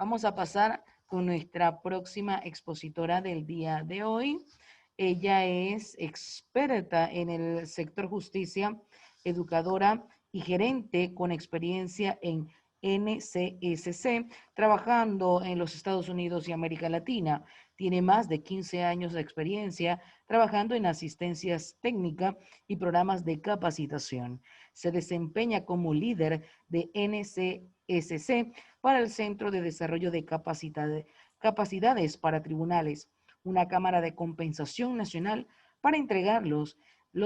Vamos a pasar con nuestra próxima expositora del día de hoy. Ella es experta en el sector justicia, educadora y gerente con experiencia en NCSC, trabajando en los Estados Unidos y América Latina. Tiene más de 15 años de experiencia trabajando en asistencias técnicas y programas de capacitación. Se desempeña como líder de NCSC para el Centro de Desarrollo de Capacidades para Tribunales, una cámara de compensación nacional para entregar los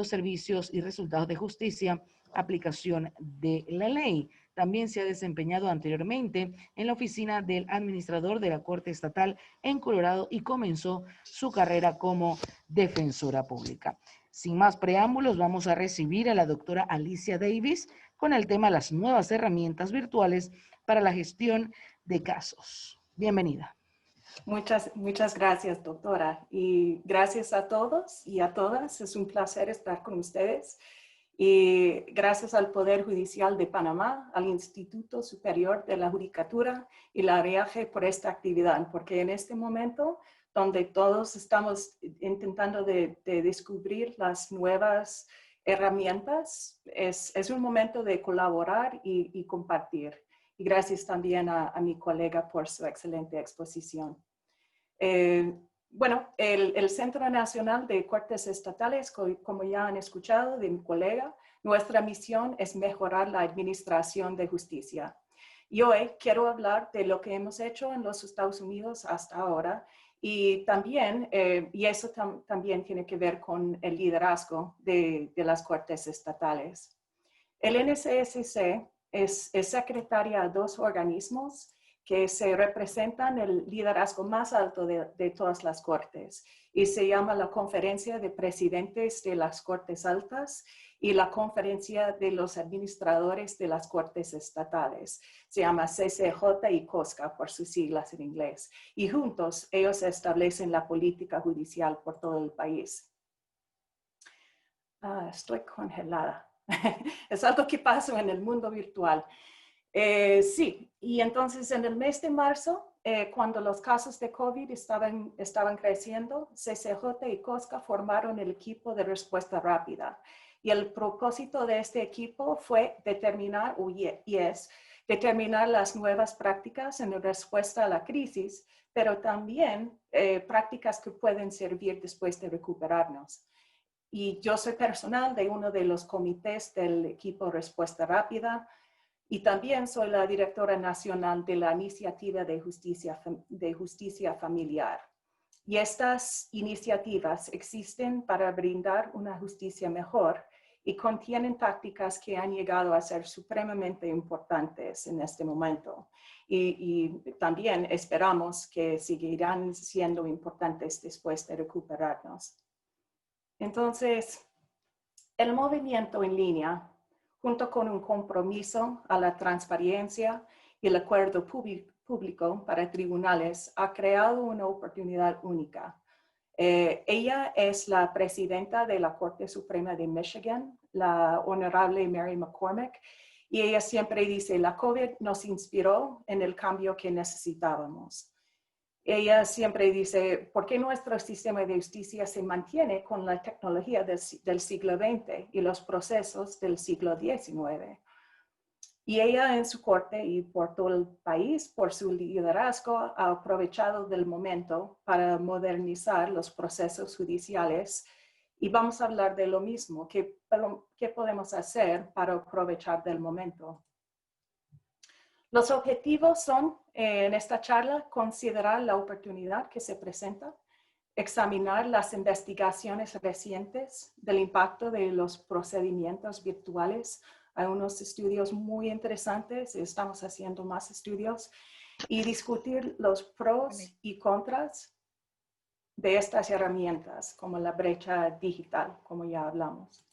servicios y resultados de justicia, aplicación de la ley. También se ha desempeñado anteriormente en la oficina del administrador de la Corte Estatal en Colorado y comenzó su carrera como defensora pública. Sin más preámbulos, vamos a recibir a la doctora Alicia Davis con el tema las nuevas herramientas virtuales para la gestión de casos. Bienvenida. Muchas gracias, doctora. Y gracias a todos y a todas. Es un placer estar con ustedes. Y gracias al Poder Judicial de Panamá, al Instituto Superior de la Judicatura y la AREAGE por esta actividad, porque en este momento donde todos estamos intentando de descubrir las nuevas herramientas, es un momento de colaborar y compartir. Y gracias también a mi colega por su excelente exposición. Bueno, el Centro Nacional de Cortes Estatales, como ya han escuchado de mi colega, nuestra misión es mejorar la administración de justicia. Y hoy quiero hablar de lo que hemos hecho en los Estados Unidos hasta ahora y también, y eso también tiene que ver con el liderazgo de las Cortes Estatales. El NCSC es secretaria a dos organismos que se representan el liderazgo más alto de todas las cortes y se llama la Conferencia de Presidentes de las Cortes Altas y la Conferencia de los Administradores de las Cortes Estatales. Se llama CCJ y COSCA por sus siglas en inglés. Y juntos ellos establecen la política judicial por todo el país. Estoy congelada. Es algo que pasa en el mundo virtual. Sí, y entonces en el mes de marzo, cuando los casos de COVID estaban creciendo, CCJ y COSCA formaron el equipo de respuesta rápida. Y el propósito de este equipo fue determinar las nuevas prácticas en respuesta a la crisis, pero también prácticas que pueden servir después de recuperarnos. Y yo soy personal de uno de los comités del equipo Respuesta Rápida y también soy la directora nacional de la Iniciativa de Justicia Familiar. Y estas iniciativas existen para brindar una justicia mejor y contienen tácticas que han llegado a ser supremamente importantes en este momento. Y también esperamos que seguirán siendo importantes después de recuperarnos. Entonces, el movimiento en línea, junto con un compromiso a la transparencia y el acuerdo público para tribunales, ha creado una oportunidad única. Ella es la presidenta de la Corte Suprema de Michigan, la honorable Mary McCormick, y ella siempre dice, la COVID nos inspiró en el cambio que necesitábamos. Ella siempre dice, ¿por qué nuestro sistema de justicia se mantiene con la tecnología del siglo XX y los procesos del siglo XIX? Y ella en su corte y por todo el país, por su liderazgo, ha aprovechado del momento para modernizar los procesos judiciales. Y vamos a hablar de lo mismo, ¿qué podemos hacer para aprovechar del momento? Los objetivos son, en esta charla, considerar la oportunidad que se presenta, examinar las investigaciones recientes del impacto de los procedimientos virtuales. Hay unos estudios muy interesantes, estamos haciendo más estudios, y discutir los pros y contras de estas herramientas, como la brecha digital, como ya hablamos.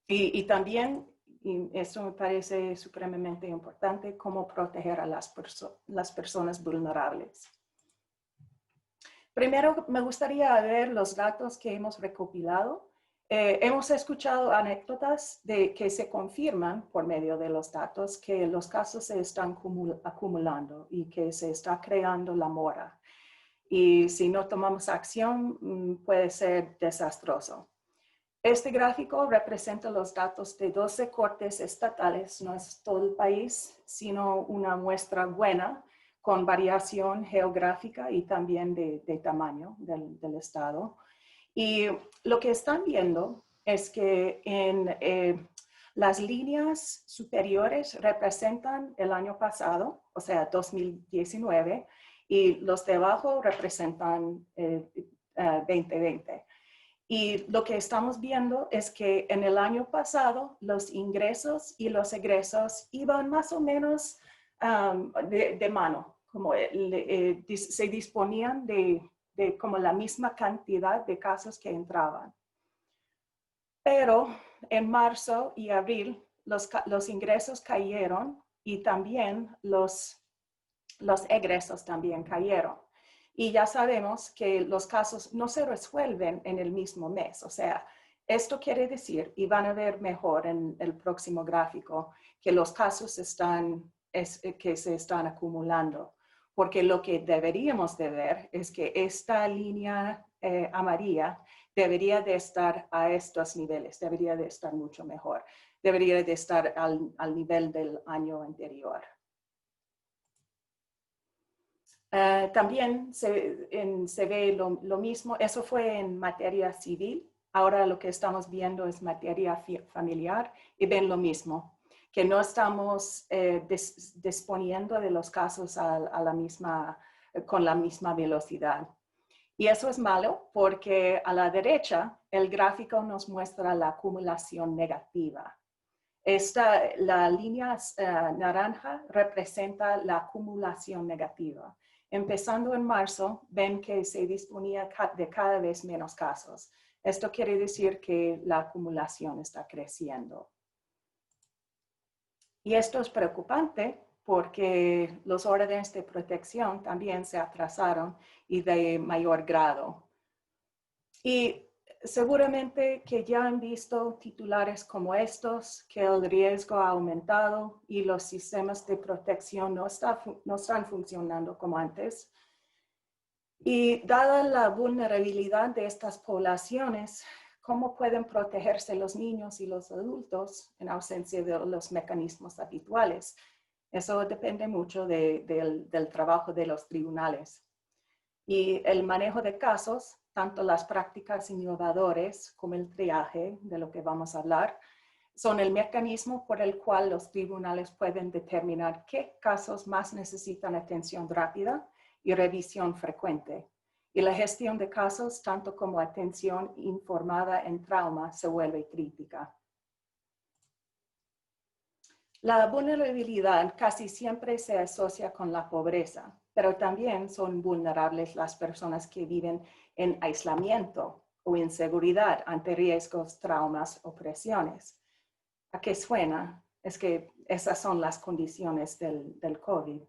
Y también, y eso me parece supremamente importante, cómo proteger a las personas vulnerables. Primero, me gustaría ver los datos que hemos recopilado Hemos escuchado anécdotas de que se confirman por medio de los datos que los casos se están acumulando y que se está creando la mora. Y si no tomamos acción, puede ser desastroso. Este gráfico representa los datos de 12 cortes estatales, no es todo el país, sino una muestra buena con variación geográfica y también de tamaño del estado. Y lo que están viendo es que en las líneas superiores representan el año pasado, o sea, 2019, y los de abajo representan 2020. Y lo que estamos viendo es que en el año pasado los ingresos y los egresos iban más o menos de mano, como se disponían de como la misma cantidad de casos que entraban. Pero en marzo y abril los ingresos cayeron y también los egresos también cayeron. Y ya sabemos que los casos no se resuelven en el mismo mes. O sea, esto quiere decir, y van a ver mejor en el próximo gráfico, que los casos que se están acumulando. Porque lo que deberíamos de ver es que esta línea amarilla debería de estar a estos niveles, debería de estar mucho mejor, debería de estar al nivel del año anterior. También se ve lo mismo, eso fue en materia civil, ahora lo que estamos viendo es materia familiar y ven lo mismo, que no estamos disponiendo de los casos con la misma velocidad. Y eso es malo porque a la derecha el gráfico nos muestra la acumulación negativa. La línea naranja representa la acumulación negativa. Empezando en marzo, ven que se disponía de cada vez menos casos. Esto quiere decir que la acumulación está creciendo. Y esto es preocupante porque los órdenes de protección también se atrasaron y de mayor grado. Y seguramente que ya han visto titulares como estos, que el riesgo ha aumentado y los sistemas de protección no están funcionando como antes. Y dada la vulnerabilidad de estas poblaciones, ¿cómo pueden protegerse los niños y los adultos en ausencia de los mecanismos habituales? Eso depende mucho del trabajo de los tribunales. Y el manejo de casos, tanto las prácticas innovadoras como el triaje, de lo que vamos a hablar, son el mecanismo por el cual los tribunales pueden determinar qué casos más necesitan atención rápida y revisión frecuente. Y la gestión de casos, tanto como atención informada en trauma, se vuelve crítica. La vulnerabilidad casi siempre se asocia con la pobreza, pero también son vulnerables las personas que viven en aislamiento o inseguridad ante riesgos, traumas o presiones. ¿A qué suena? Es que esas son las condiciones del COVID.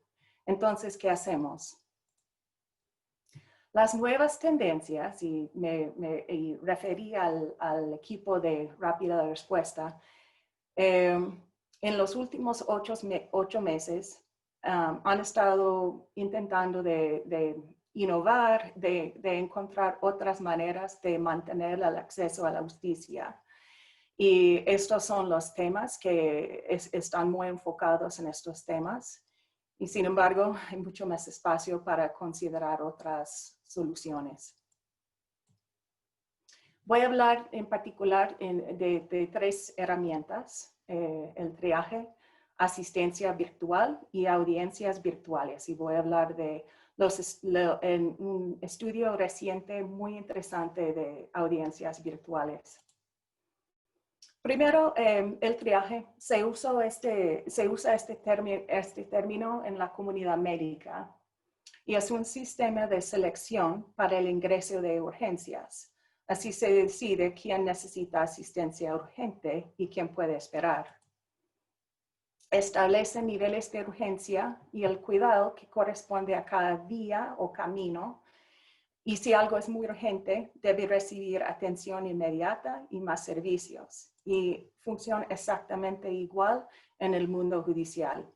Entonces, ¿qué hacemos? Las nuevas tendencias, y me referí al equipo de rápida respuesta, en los últimos 8 meses han estado intentando de innovar, de encontrar otras maneras de mantener el acceso a la justicia. Y estos son los temas que están muy enfocados en estos temas. Y sin embargo, hay mucho más espacio para considerar otras soluciones. Voy a hablar en particular de 3 herramientas, el triaje, asistencia virtual y audiencias virtuales. Y voy a hablar de un estudio reciente muy interesante de audiencias virtuales. Primero, el triaje. Se usa este término en la comunidad médica y es un sistema de selección para el ingreso de urgencias. Así se decide quién necesita asistencia urgente y quién puede esperar. Establece niveles de urgencia y el cuidado que corresponde a cada vía o camino Y si algo es muy urgente, debe recibir atención inmediata y más servicios. Y funciona exactamente igual en el mundo judicial.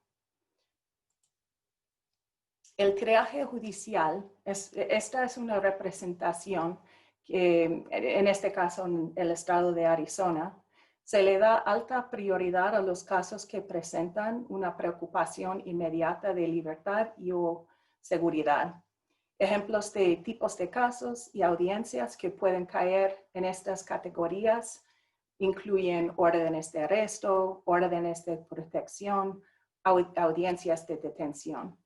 El triaje judicial, esta es una representación que en este caso en el estado de Arizona, se le da alta prioridad a los casos que presentan una preocupación inmediata de libertad y o seguridad. Ejemplos de tipos de casos y audiencias que pueden caer en estas categorías incluyen órdenes de arresto, órdenes de protección, audiencias de detención.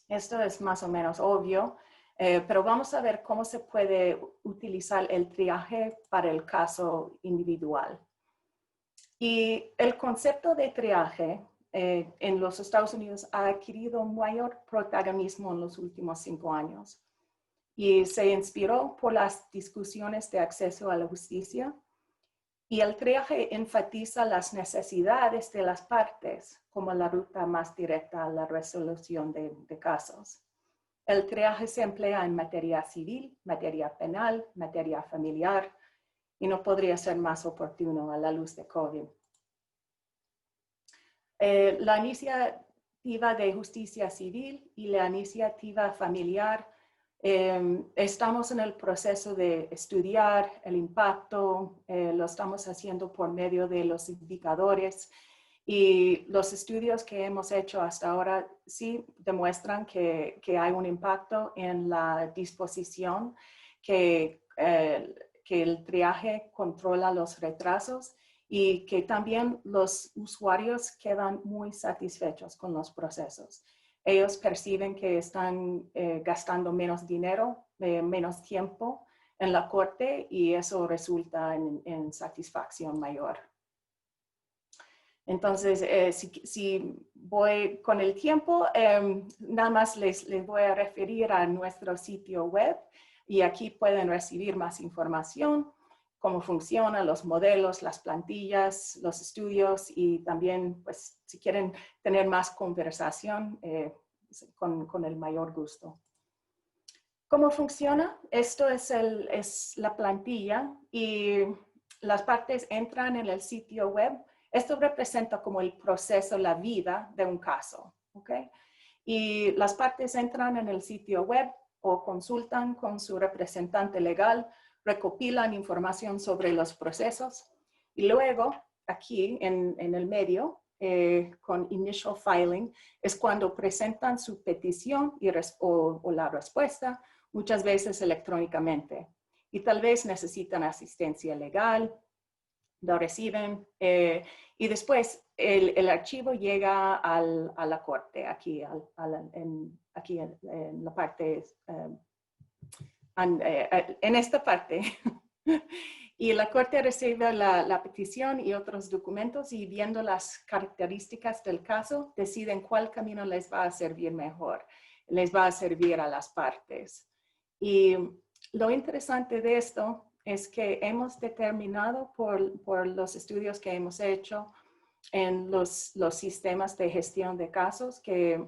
Esto es más o menos obvio, pero vamos a ver cómo se puede utilizar el triaje para el caso individual. Y el concepto de triaje en los Estados Unidos ha adquirido mayor protagonismo en los últimos 5 años y se inspiró por las discusiones de acceso a la justicia. Y el triaje enfatiza las necesidades de las partes como la ruta más directa a la resolución de casos. El triaje se emplea en materia civil, materia penal, materia familiar, y no podría ser más oportuno a la luz de COVID. La iniciativa de justicia civil y la iniciativa familiar, estamos en el proceso de estudiar el impacto, lo estamos haciendo por medio de los indicadores y los estudios que hemos hecho hasta ahora sí demuestran que hay un impacto en la disposición, que el triaje controla los retrasos y que también los usuarios quedan muy satisfechos con los procesos. Ellos perciben que están gastando menos dinero, menos tiempo en la corte y eso resulta en satisfacción mayor. Entonces, si voy con el tiempo, nada más les voy a referir a nuestro sitio web y aquí pueden recibir más información, cómo funcionan los modelos, las plantillas, los estudios y también, pues, si quieren tener más conversación, con el mayor gusto. ¿Cómo funciona? Esto es la plantilla y las partes entran en el sitio web. Esto representa como el proceso, la vida de un caso, ¿ok? Y las partes entran en el sitio web o consultan con su representante legal, recopilan información sobre los procesos y luego aquí en el medio, con Initial Filing, es cuando presentan su petición o la respuesta, muchas veces electrónicamente. Y tal vez necesitan asistencia legal, lo reciben y después el archivo llega a la corte, aquí, aquí en la parte, en esta parte. Y la corte recibe la petición y otros documentos y viendo las características del caso, deciden cuál camino les va a servir mejor, les va a servir a las partes. Y lo interesante de esto es que hemos determinado por los estudios que hemos hecho en los sistemas de gestión de casos que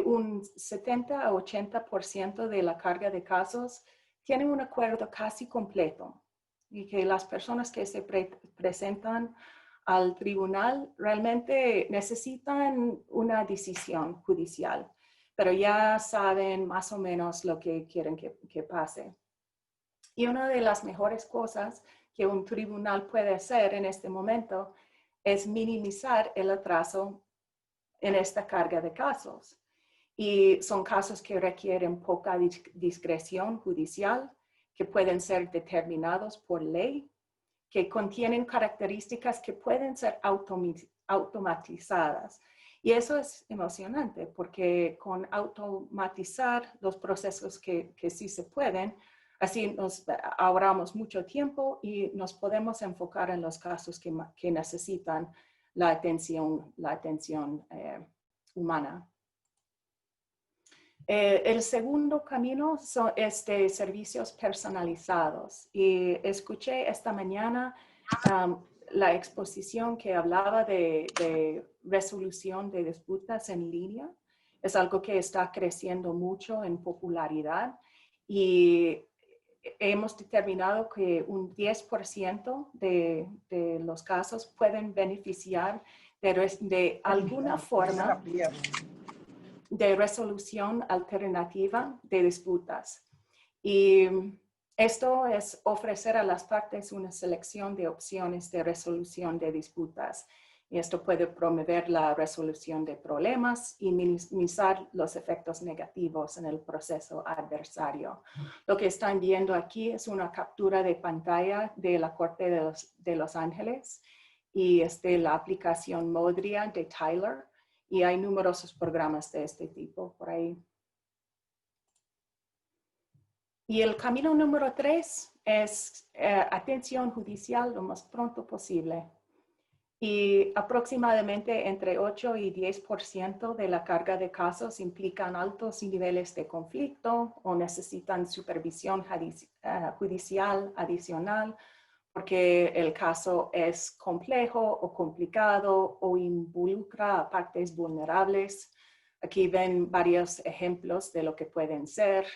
un 70 a 80% de la carga de casos tienen un acuerdo casi completo y que las personas que se presentan al tribunal realmente necesitan una decisión judicial, pero ya saben más o menos lo que quieren que pase. Y una de las mejores cosas que un tribunal puede hacer en este momento es minimizar el atraso en esta carga de casos. Y son casos que requieren poca discreción judicial, que pueden ser determinados por ley, que contienen características que pueden ser automatizadas. Y eso es emocionante porque con automatizar los procesos que sí se pueden, así nos ahorramos mucho tiempo y nos podemos enfocar en los casos que necesitan la atención humana. El segundo camino es de servicios personalizados. Y escuché esta mañana la exposición que hablaba de resolución de disputas en línea. Es algo que está creciendo mucho en popularidad y hemos determinado que un 10% de los casos pueden beneficiar de alguna forma de resolución alternativa de disputas. Y esto es ofrecer a las partes una selección de opciones de resolución de disputas. Y esto puede promover la resolución de problemas y minimizar los efectos negativos en el proceso adversario. Lo que están viendo aquí es una captura de pantalla de la Corte de Los Ángeles y es de la aplicación Modria de Tyler. Y hay numerosos programas de este tipo por ahí. Y el camino número 3 es atención judicial lo más pronto posible. Y aproximadamente entre 8 y 10% de la carga de casos implican altos niveles de conflicto o necesitan supervisión judicial adicional porque el caso es complejo o complicado o involucra a partes vulnerables. Aquí ven varios ejemplos de lo que pueden ser.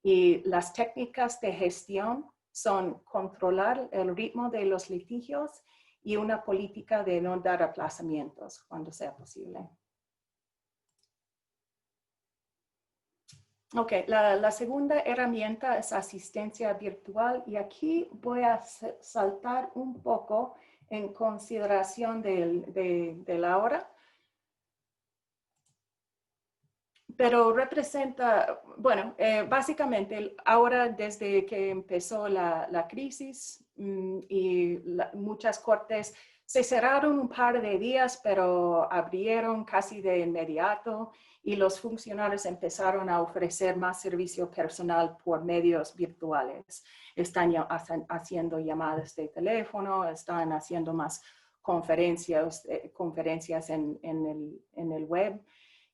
Y las técnicas de gestión son controlar el ritmo de los litigios y una política de no dar aplazamientos cuando sea posible. Ok, la segunda herramienta es asistencia virtual y aquí voy a saltar un poco en consideración de la hora. Pero representa, bueno, básicamente ahora desde que empezó la crisis y muchas cortes se cerraron un par de días, pero abrieron casi de inmediato y los funcionarios empezaron a ofrecer más servicio personal por medios virtuales. Están haciendo llamadas de teléfono, están haciendo más conferencias en el web.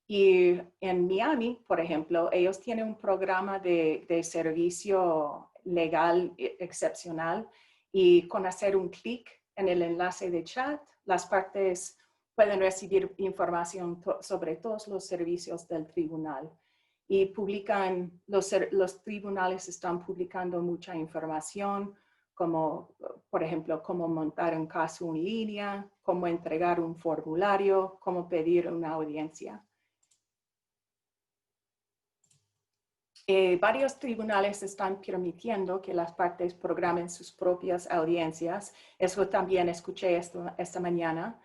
Y en Miami, por ejemplo, ellos tienen un programa de servicio legal excepcional y con hacer un clic en el enlace de chat, las partes pueden recibir información sobre todos los servicios del tribunal. Y publican, los tribunales están publicando mucha información, como por ejemplo, cómo montar un caso en línea, cómo entregar un formulario, cómo pedir una audiencia. Varios tribunales están permitiendo que las partes programen sus propias audiencias. Eso también escuché esta mañana.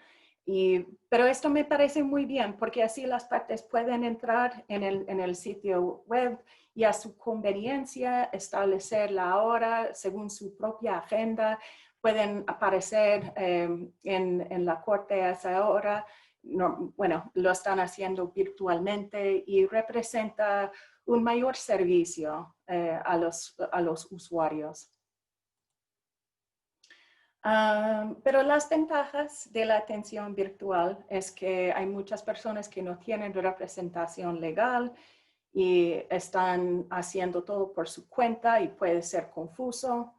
Pero esto me parece muy bien porque así las partes pueden entrar en el sitio web y a su conveniencia establecer la hora según su propia agenda. Pueden aparecer en la corte a esa hora. No, bueno, lo están haciendo virtualmente y representa un mayor servicio a los usuarios. Pero las ventajas de la atención virtual es que hay muchas personas que no tienen representación legal y están haciendo todo por su cuenta y puede ser confuso.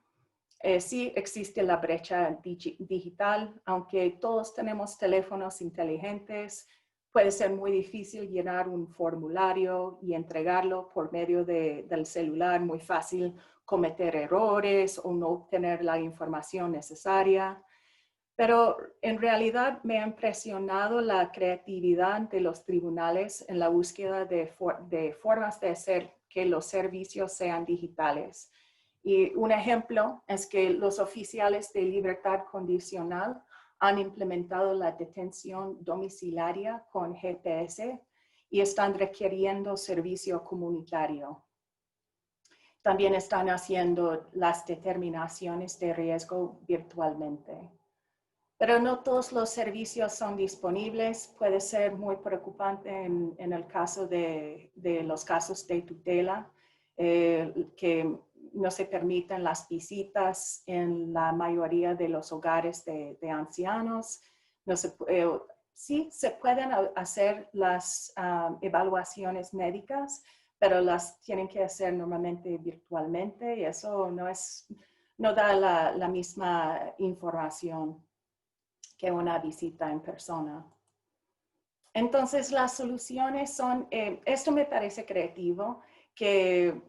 Sí existe la brecha digital, aunque todos tenemos teléfonos inteligentes, puede ser muy difícil llenar un formulario y entregarlo por medio del celular, muy fácil cometer errores o no obtener la información necesaria. Pero en realidad me ha impresionado la creatividad de los tribunales en la búsqueda de formas de hacer que los servicios sean digitales. Y un ejemplo es que los oficiales de libertad condicional han implementado la detención domiciliaria con GPS y están requiriendo servicio comunitario. También están haciendo las determinaciones de riesgo virtualmente. Pero no todos los servicios son disponibles. Puede ser muy preocupante en el caso de los casos de tutela, que no se permiten las visitas en la mayoría de los hogares de ancianos. Sí se pueden hacer las evaluaciones médicas, pero las tienen que hacer normalmente virtualmente y eso no da la misma información que una visita en persona. Entonces, las soluciones son, esto me parece creativo, que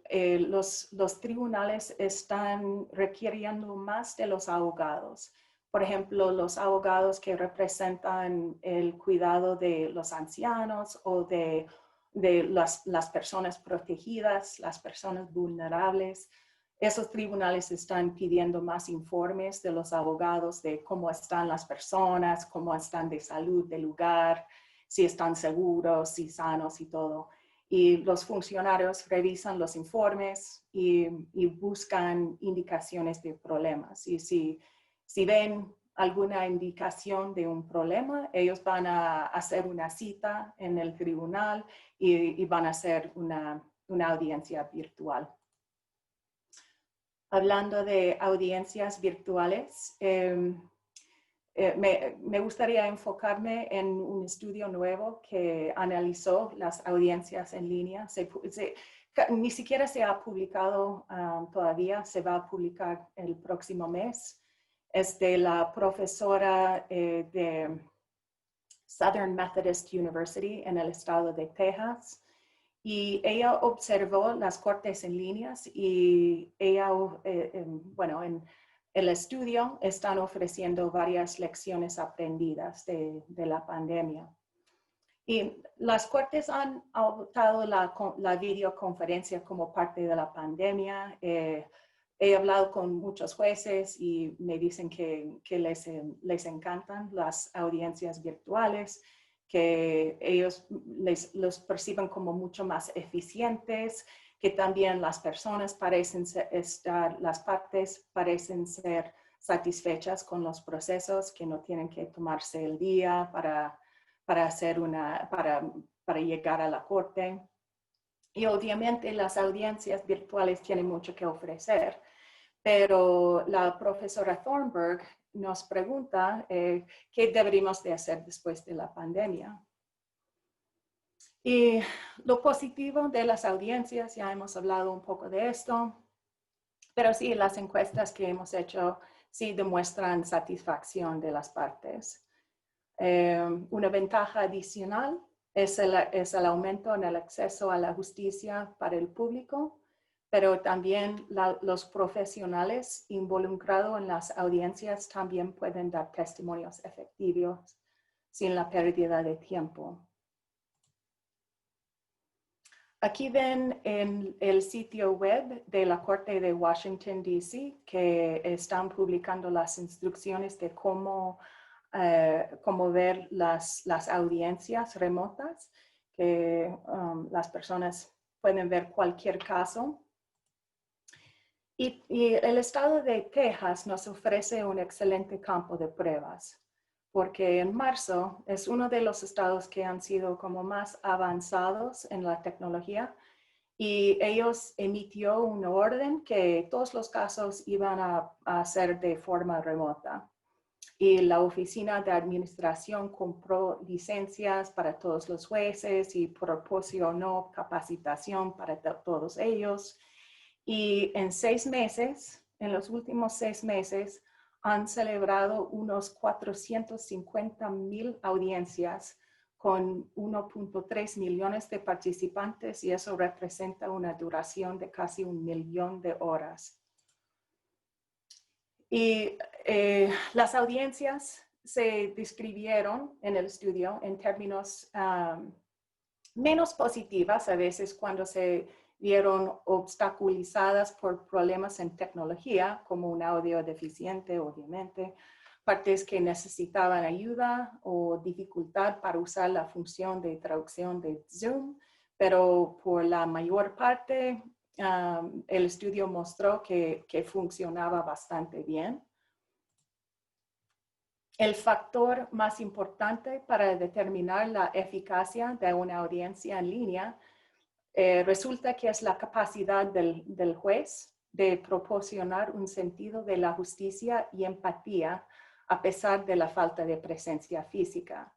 los tribunales están requiriendo más de los abogados. Por ejemplo, los abogados que representan el cuidado de los ancianos o de las personas protegidas, las personas vulnerables. Esos tribunales están pidiendo más informes de los abogados de cómo están las personas, cómo están de salud del lugar, si están seguros, si sanos y todo. Y los funcionarios revisan los informes y buscan indicaciones de problemas. Y si ven alguna indicación de un problema, ellos van a hacer una cita en el tribunal y van a hacer una audiencia virtual. Hablando de audiencias virtuales, me gustaría enfocarme en un estudio nuevo que analizó las audiencias en línea. Ni siquiera se ha publicado todavía, se va a publicar el próximo mes. Es de la profesora de Southern Methodist University en el estado de Texas. Y ella observó las cortes en líneas y ella, bueno, en el estudio están ofreciendo varias lecciones aprendidas de la pandemia. Y las cortes han adoptado la videoconferencia como parte de la pandemia. He hablado con muchos jueces y me dicen que les encantan las audiencias virtuales, que ellos los perciben como mucho más eficientes, que también las personas parecen las partes parecen ser satisfechas con los procesos, que no tienen que tomarse el día para llegar a la corte. Y obviamente las audiencias virtuales tienen mucho que ofrecer, pero la profesora Thornburg nos pregunta qué deberíamos de hacer después de la pandemia. Y lo positivo de las audiencias, ya hemos hablado un poco de esto, pero sí, las encuestas que hemos hecho sí demuestran satisfacción de las partes. Una ventaja adicional es el aumento en el acceso a la justicia para el público, pero también los profesionales involucrados en las audiencias también pueden dar testimonios efectivos sin la pérdida de tiempo. Aquí ven en el sitio web de la Corte de Washington, D.C., que están publicando las instrucciones de cómo ver las audiencias remotas, que las personas pueden ver cualquier caso. Y el estado de Texas nos ofrece un excelente campo de pruebas, porque en marzo es uno de los estados que han sido como más avanzados en la tecnología y ellos emitió una orden que todos los casos iban a ser de forma remota. Y la Oficina de Administración compró licencias para todos los jueces y proporcionó capacitación para todos ellos. Y en 6 meses, en los últimos 6 meses, han celebrado unos 450,000 audiencias con 1.3 millones de participantes y eso representa una duración de casi 1 millón de horas. Y las audiencias se describieron en el estudio en términos menos positivas a veces cuando se vieron obstaculizadas por problemas en tecnología, como un audio deficiente, obviamente, partes que necesitaban ayuda o dificultad para usar la función de traducción de Zoom, pero por la mayor parte el estudio mostró que funcionaba bastante bien. El factor más importante para determinar la eficacia de una audiencia en línea resulta que es la capacidad del juez de proporcionar un sentido de la justicia y empatía a pesar de la falta de presencia física.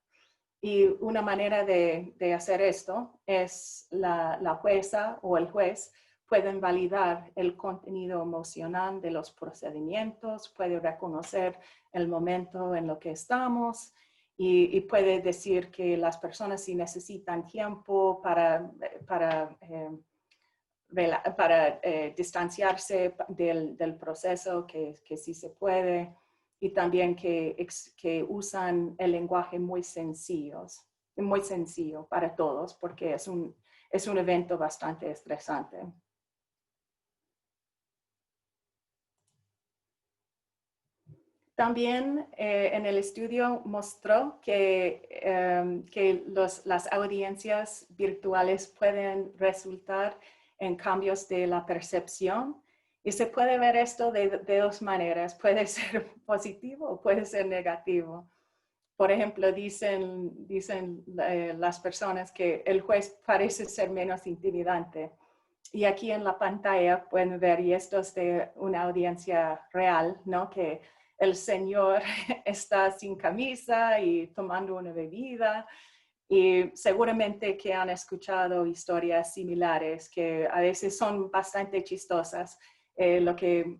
Y una manera de hacer esto es la jueza o el juez pueden validar el contenido emocional de los procedimientos, puede reconocer el momento en lo que estamos y puede decir que las personas sí necesitan tiempo para distanciarse del proceso, que sí se puede, y también que usan el lenguaje muy sencillo para todos, porque es un evento bastante estresante. También en el estudio mostró que las audiencias virtuales pueden resultar en cambios de la percepción, y se puede ver esto de dos maneras. Puede ser positivo o puede ser negativo. Por ejemplo, dicen las personas que el juez parece ser menos intimidante. Y aquí en la pantalla pueden ver, y esto es de una audiencia real, ¿no? Que el señor está sin camisa y tomando una bebida, y seguramente que han escuchado historias similares que a veces son bastante chistosas, lo que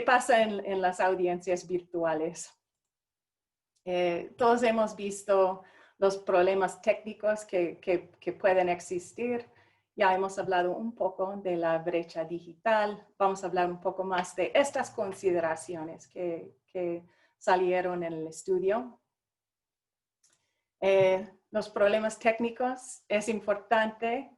pasa en las audiencias virtuales. Todos hemos visto los problemas técnicos que pueden existir. Ya hemos hablado un poco de la brecha digital. Vamos a hablar un poco más de estas consideraciones que salieron en el estudio. Los problemas técnicos, es importante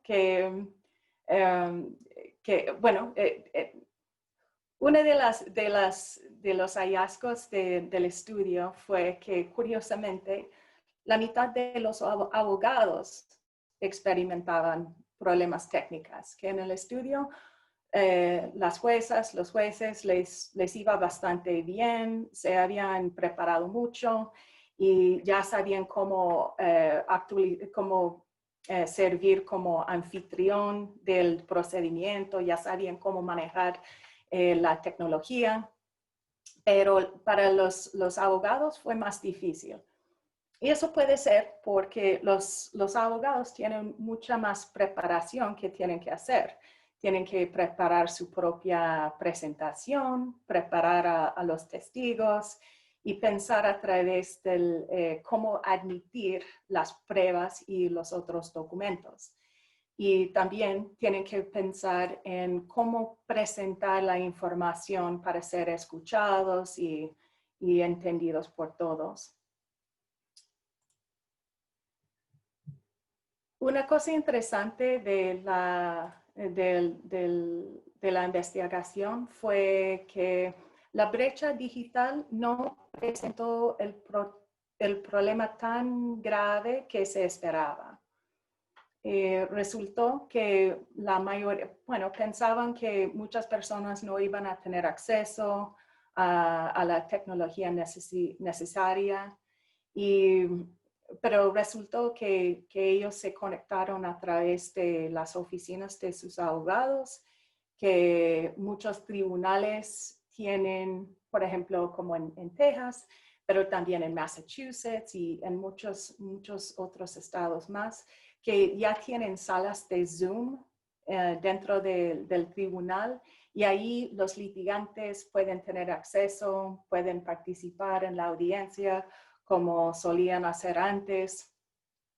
uno de los hallazgos del estudio fue que, curiosamente, la mitad de los abogados experimentaban problemas técnicos, que en el estudio las juezas, los jueces les iba bastante bien, se habían preparado mucho y ya sabían cómo servir como anfitrión del procedimiento, ya sabían cómo manejar la tecnología, pero para los abogados fue más difícil. Y eso puede ser porque los abogados tienen mucha más preparación que tienen que hacer. Tienen que preparar su propia presentación, preparar a los testigos y pensar a través del cómo admitir las pruebas y los otros documentos. Y también tienen que pensar en cómo presentar la información para ser escuchados y entendidos por todos. Una cosa interesante de la investigación fue que la brecha digital no presentó el problema tan grave que se esperaba. Resultó que pensaban que muchas personas no iban a tener acceso a la tecnología necesaria, pero resultó que ellos se conectaron a través de las oficinas de sus abogados, que muchos tribunales tienen, por ejemplo, como en Texas, pero también en Massachusetts y en muchos otros estados más, que ya tienen salas de Zoom dentro del tribunal, y ahí los litigantes pueden tener acceso, pueden participar en la audiencia como solían hacer antes.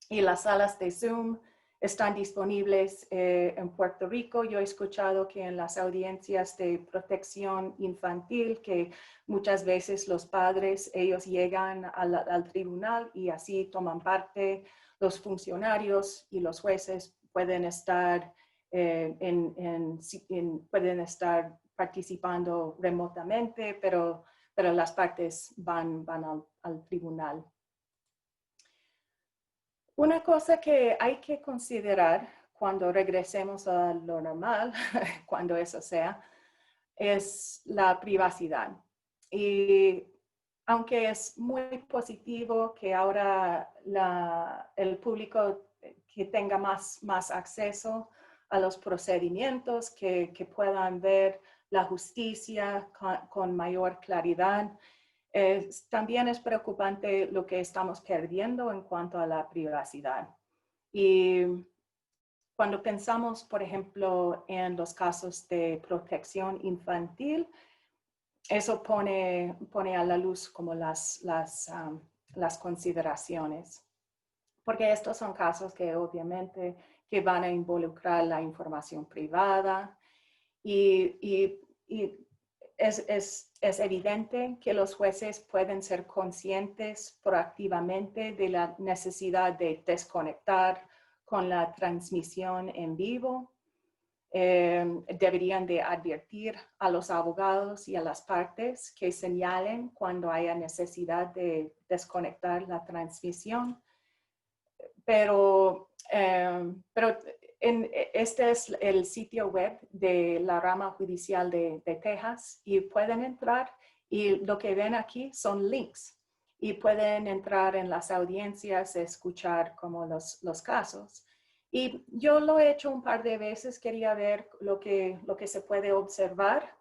Y las salas de Zoom están disponibles en Puerto Rico. Yo he escuchado que en las audiencias de protección infantil, que muchas veces los padres, ellos llegan al tribunal y así toman parte. Los funcionarios y los jueces pueden estar, pueden estar participando remotamente, pero las partes van al tribunal. Una cosa que hay que considerar cuando regresemos a lo normal, cuando eso sea, es la privacidad. Y aunque es muy positivo que ahora el público que tenga más acceso a los procedimientos, que puedan ver la justicia con mayor claridad, también es preocupante lo que estamos perdiendo en cuanto a la privacidad. Y cuando pensamos, por ejemplo, en los casos de protección infantil, eso pone a la luz como las las consideraciones. Porque estos son casos que obviamente que van a involucrar la información privada y es evidente que los jueces pueden ser conscientes proactivamente de la necesidad de desconectar con la transmisión en vivo. Deberían de advertir a los abogados y a las partes que señalen cuando haya necesidad de desconectar la transmisión. Pero este es el sitio web de la rama judicial de Texas y pueden entrar y lo que ven aquí son links y pueden entrar en las audiencias, escuchar como los casos. Y yo lo he hecho un par de veces, quería ver lo que se puede observar.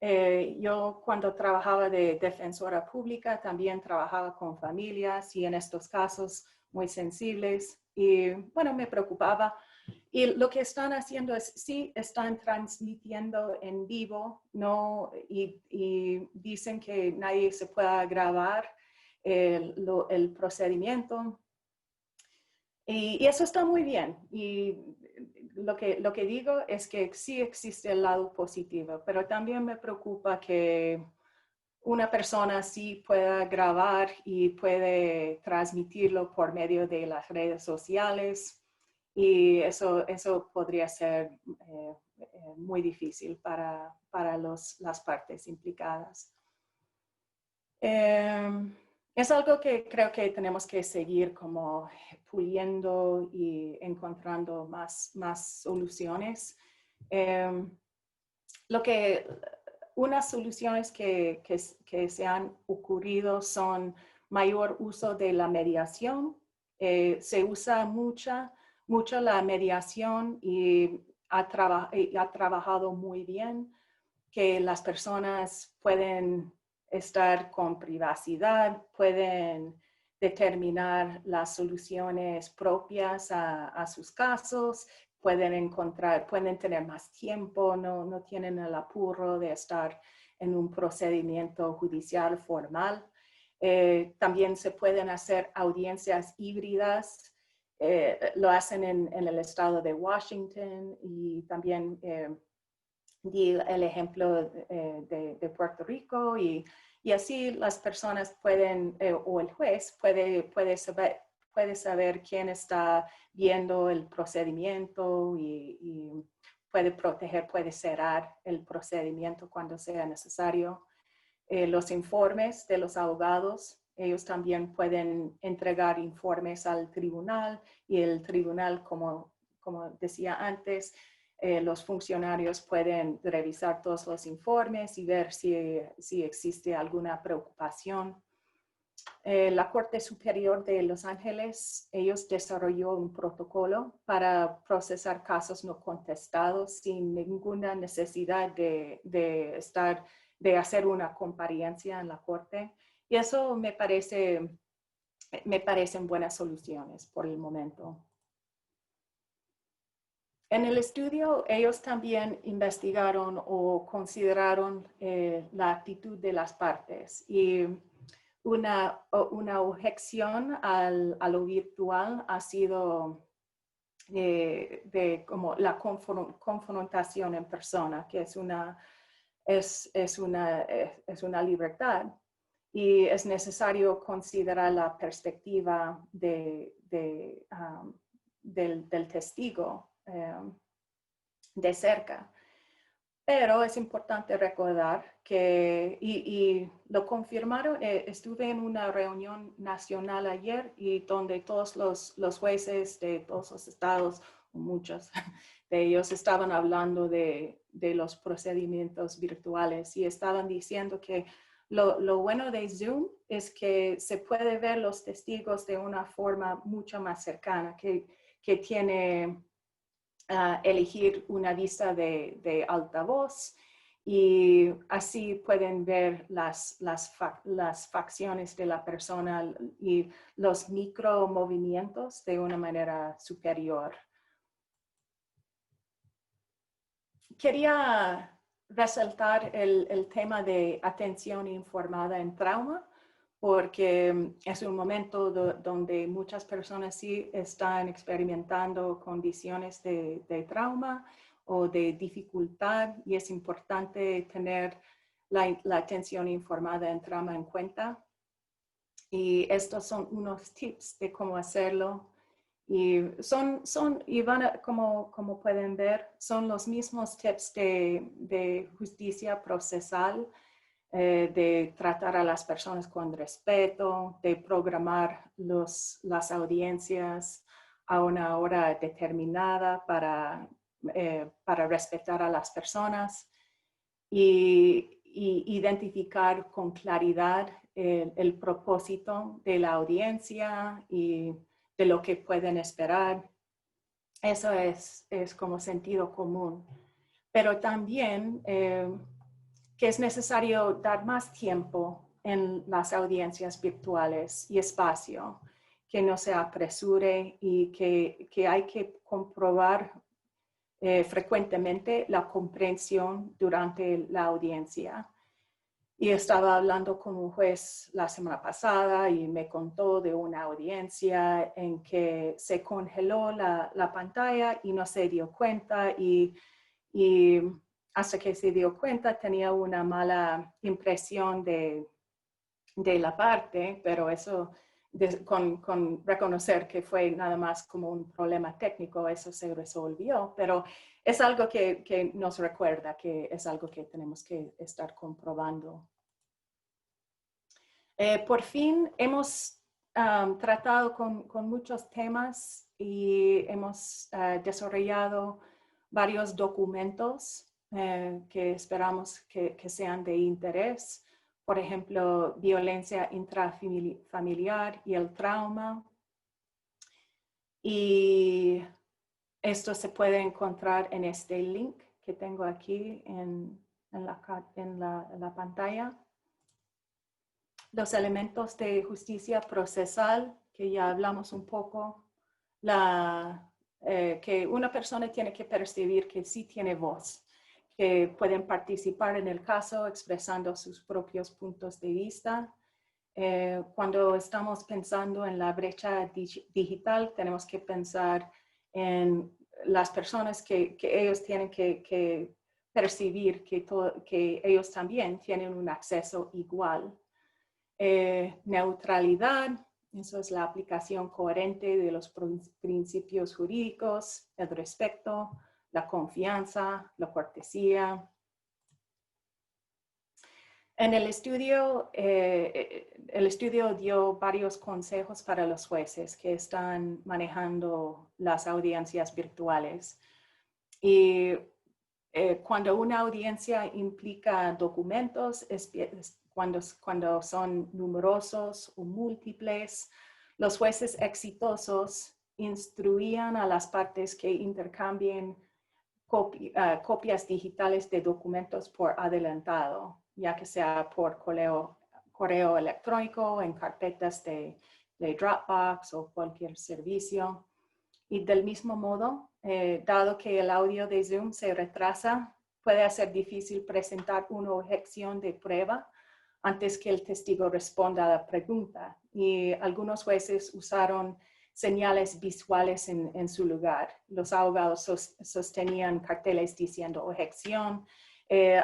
Yo cuando trabajaba de defensora pública también trabajaba con familias y en estos casos muy sensibles y bueno, me preocupaba. Y lo que están haciendo es, sí, están transmitiendo en vivo, ¿no? Y dicen que nadie se pueda grabar el procedimiento. Y eso está muy bien. Y lo que digo es que sí existe el lado positivo, pero también me preocupa que una persona sí pueda grabar y puede transmitirlo por medio de las redes sociales y eso podría ser muy difícil para las partes implicadas. Es algo que creo que tenemos que seguir como puliendo y encontrando más soluciones. Unas soluciones que se han ocurrido son mayor uso de la mediación. Se usa mucho la mediación y ha trabajado muy bien, que las personas pueden estar con privacidad, pueden determinar las soluciones propias a sus casos, pueden tener más tiempo, no tienen el apuro de estar en un procedimiento judicial formal. También se pueden hacer audiencias híbridas, lo hacen en el estado de Washington y también di el ejemplo de Puerto Rico y así las personas pueden, o el juez puede saber quién está viendo el procedimiento y puede proteger, puede cerrar el procedimiento cuando sea necesario. Los informes de los abogados, ellos también pueden entregar informes al tribunal y el tribunal, como decía antes, los funcionarios pueden revisar todos los informes y ver si existe alguna preocupación. La Corte Superior de Los Ángeles, ellos desarrolló un protocolo para procesar casos no contestados sin ninguna necesidad de hacer una comparecencia en la Corte. Y eso me parecen buenas soluciones por el momento. En el estudio, ellos también investigaron o consideraron la actitud de las partes y una objeción a lo virtual ha sido como la confrontación en persona, que es una libertad y es necesario considerar la perspectiva del testigo de cerca. Pero es importante recordar que, y lo confirmaron, estuve en una reunión nacional ayer y donde todos los jueces de todos los estados, muchos de ellos estaban hablando de los procedimientos virtuales y estaban diciendo que lo bueno de Zoom es que se puede ver los testigos de una forma mucho más cercana, que tiene elegir una vista de altavoz y así pueden ver las facciones de la persona y los micromovimientos de una manera superior. Quería resaltar el tema de atención informada en trauma, porque es un momento donde muchas personas sí están experimentando condiciones de trauma o de dificultad, y es importante tener la atención informada en trauma en cuenta. Y estos son unos tips de cómo hacerlo. Y como pueden ver, son los mismos tips de justicia procesal, de tratar a las personas con respeto, de programar las audiencias a una hora determinada para respetar a las personas y identificar con claridad el propósito de la audiencia y de lo que pueden esperar. Eso es como sentido común. Pero también que es necesario dar más tiempo en las audiencias virtuales y espacio, que no se apresure y que hay que comprobar frecuentemente la comprensión durante la audiencia. Y estaba hablando con un juez la semana pasada y me contó de una audiencia en que se congeló la pantalla y no se dio cuenta, y hasta que se dio cuenta tenía una mala impresión de la parte, pero eso con reconocer que fue nada más como un problema técnico, eso se resolvió, pero es algo que nos recuerda que es algo que tenemos que estar comprobando. Por fin hemos tratado con muchos temas y hemos desarrollado varios documentos que esperamos que sean de interés. Por ejemplo, violencia intrafamiliar y el trauma. Y esto se puede encontrar en este link que tengo aquí en la pantalla. Los elementos de justicia procesal, que ya hablamos un poco, que una persona tiene que percibir que sí tiene voz, que pueden participar en el caso expresando sus propios puntos de vista. Cuando estamos pensando en la brecha digital, tenemos que pensar en las personas que ellos tienen que percibir que ellos también tienen un acceso igual. Neutralidad, eso es la aplicación coherente de los principios jurídicos, el respeto, la confianza, la cortesía. En el estudio dio varios consejos para los jueces que están manejando las audiencias virtuales. Y cuando una audiencia implica documentos, cuando son numerosos o múltiples, los jueces exitosos instruían a las partes que intercambien copias digitales de documentos por adelantado, ya que sea por correo electrónico, en carpetas de Dropbox o cualquier servicio. Y del mismo modo, dado que el audio de Zoom se retrasa, puede ser difícil presentar una objeción de prueba antes que el testigo responda a la pregunta. Y algunos jueces usaron señales visuales en su lugar. Los abogados sostenían carteles diciendo objeción.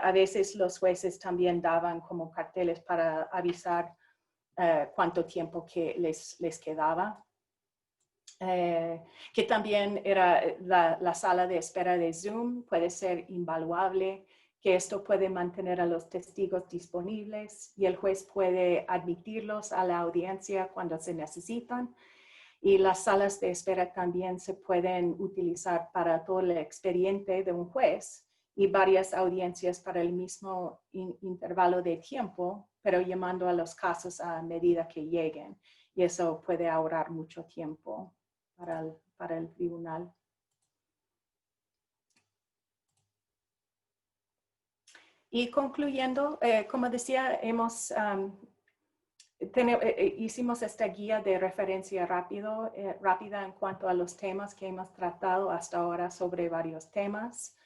A veces los jueces también daban como carteles para avisar cuánto tiempo que les quedaba. Que también era la sala de espera de Zoom puede ser invaluable, que esto puede mantener a los testigos disponibles y el juez puede admitirlos a la audiencia cuando se necesitan. Y las salas de espera también se pueden utilizar para todo el expediente de un juez y varias audiencias para el mismo intervalo de tiempo, pero llamando a los casos a medida que lleguen. Y eso puede ahorrar mucho tiempo para el tribunal. Y concluyendo, como decía, hicimos esta guía de referencia rápida en cuanto a los temas que hemos tratado hasta ahora sobre varios temas.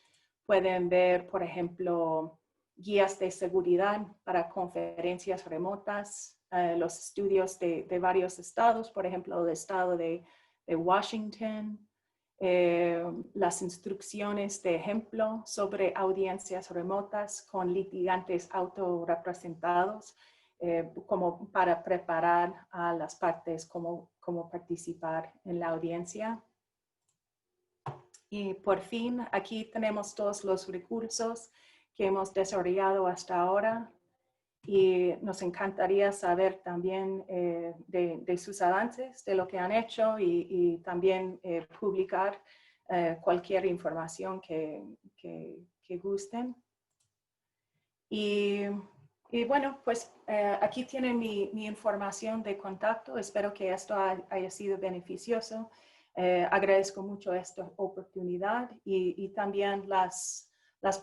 Pueden ver, por ejemplo, guías de seguridad para conferencias remotas, los estudios de varios estados, por ejemplo, el estado de Washington, las instrucciones de ejemplo sobre audiencias remotas con litigantes autorrepresentados, como para preparar a las partes cómo participar en la audiencia. Y por fin, aquí tenemos todos los recursos que hemos desarrollado hasta ahora. Y nos encantaría saber también de sus avances, de lo que han hecho y también publicar cualquier información que gusten. Y bueno, pues aquí tienen mi información de contacto. Espero que esto haya sido beneficioso. Agradezco mucho esta oportunidad y también las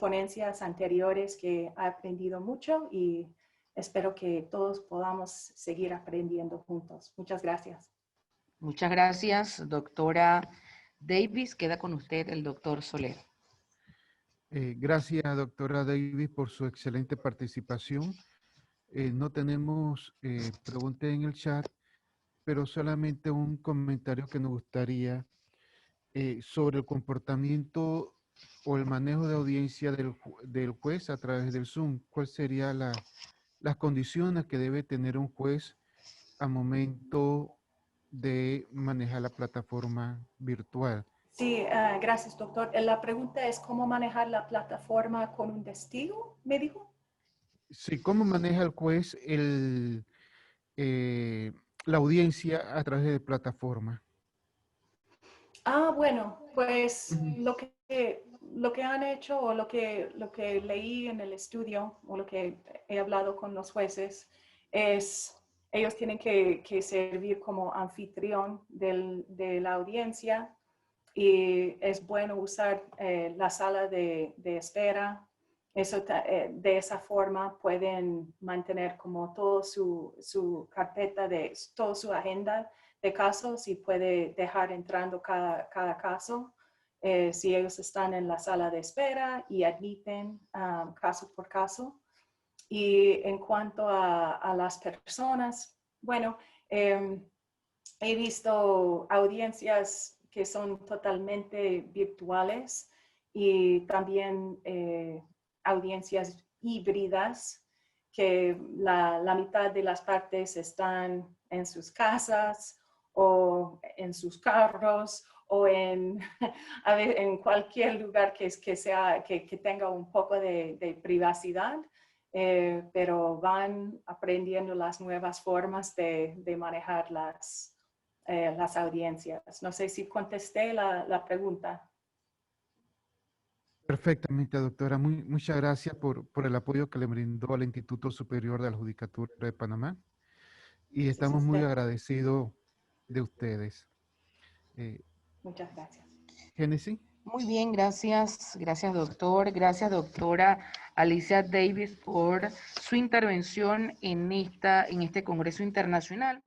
ponencias anteriores que he aprendido mucho y espero que todos podamos seguir aprendiendo juntos. Muchas gracias. Muchas gracias, doctora Davis. Queda con usted el doctor Soler. Gracias, doctora Davis, por su excelente participación. No tenemos preguntas en el chat, pero solamente un comentario que nos gustaría sobre el comportamiento o el manejo de audiencia del juez a través del Zoom. ¿Cuál sería las condiciones que debe tener un juez al momento de manejar la plataforma virtual? Sí, gracias, doctor. La pregunta es cómo manejar la plataforma con un testigo, ¿me dijo? Sí, ¿cómo maneja el juez la audiencia a través de plataforma? Bueno, pues lo que han hecho o lo que leí en el estudio o lo que he hablado con los jueces es ellos tienen que servir como anfitrión de la audiencia y es bueno usar la sala de espera. Eso, de esa forma pueden mantener como todo su carpeta, toda su agenda de casos y puede dejar entrando cada caso si ellos están en la sala de espera y admiten caso por caso. Y en cuanto a las personas, bueno, he visto audiencias que son totalmente virtuales y también audiencias híbridas que la mitad de las partes están en sus casas o en sus carros o en cualquier lugar que tenga un poco de privacidad, pero van aprendiendo las nuevas formas de manejar las audiencias. No sé si contesté la pregunta. Perfectamente, doctora. Muchas gracias por el apoyo que le brindó al Instituto Superior de la Judicatura de Panamá. Y estamos muy agradecidos de ustedes. Muchas gracias. Génesis. Muy bien, gracias. Gracias, doctor. Gracias, doctora Alicia Davis, por su intervención en este Congreso Internacional.